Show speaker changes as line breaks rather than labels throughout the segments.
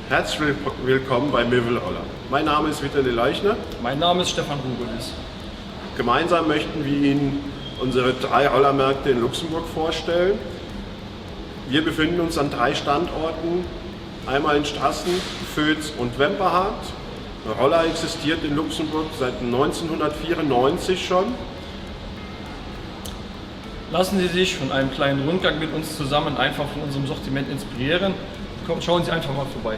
Herzlich willkommen bei Möbel Roller. Mein Name ist Vitali Leichner.
Mein Name ist Stefan Rugelis.
Gemeinsam möchten wir Ihnen unsere 3 Rollermärkte in Luxemburg vorstellen. Wir befinden uns an 3 Standorten, einmal in Strassen, Völs und Wemperhard. Roller existiert in Luxemburg seit 1994 schon.
Lassen Sie sich von einem kleinen Rundgang mit uns zusammen einfach von unserem Sortiment inspirieren. Kommt, schauen Sie einfach mal vorbei.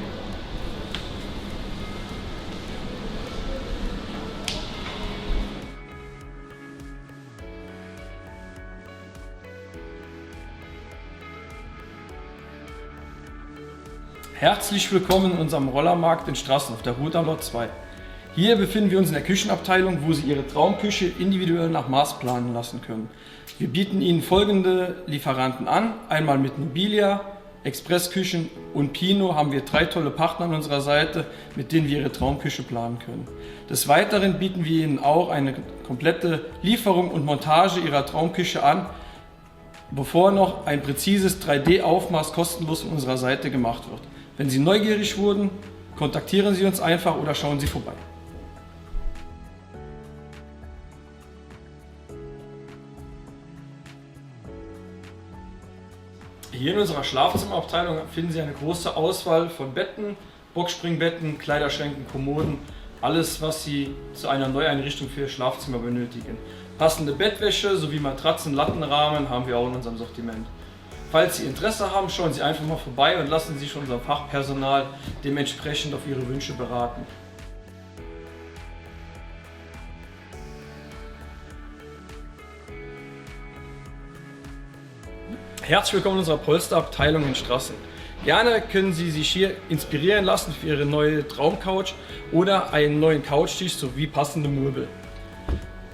Herzlich willkommen in unserem Rollermarkt in Strassen auf der Route am Lot 2. Hier befinden wir uns in der Küchenabteilung, wo Sie Ihre Traumküche individuell nach Maß planen lassen können. Wir bieten Ihnen folgende Lieferanten an. Einmal mit Mobilia, Expressküchen und Pino haben wir 3 tolle Partner an unserer Seite, mit denen wir Ihre Traumküche planen können. Des Weiteren bieten wir Ihnen auch eine komplette Lieferung und Montage Ihrer Traumküche an, bevor noch ein präzises 3D-Aufmaß kostenlos von unserer Seite gemacht wird. Wenn Sie neugierig wurden, kontaktieren Sie uns einfach oder schauen Sie vorbei. Hier in unserer Schlafzimmerabteilung finden Sie eine große Auswahl von Betten, Boxspringbetten, Kleiderschränken, Kommoden, alles was Sie zu einer Neueinrichtung für Ihr Schlafzimmer benötigen. Passende Bettwäsche sowie Matratzen, Lattenrahmen haben wir auch in unserem Sortiment. Falls Sie Interesse haben, schauen Sie einfach mal vorbei und lassen sich von unserem Fachpersonal dementsprechend auf Ihre Wünsche beraten. Herzlich willkommen in unserer Polsterabteilung in Strassen. Gerne können Sie sich hier inspirieren lassen für Ihre neue Traumcouch oder einen neuen Couchtisch sowie passende Möbel.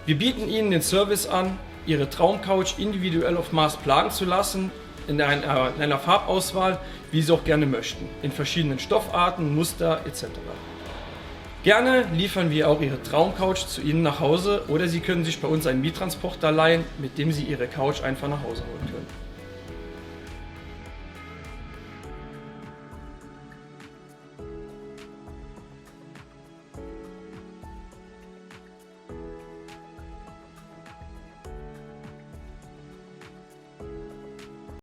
Wir bieten Ihnen den Service an, Ihre Traumcouch individuell auf Maß planen zu lassen, in einer Farbauswahl, wie Sie auch gerne möchten, in verschiedenen Stoffarten, Muster etc. Gerne liefern wir auch Ihre Traumcouch zu Ihnen nach Hause oder Sie können sich bei uns einen Miettransporter leihen, mit dem Sie Ihre Couch einfach nach Hause holen können.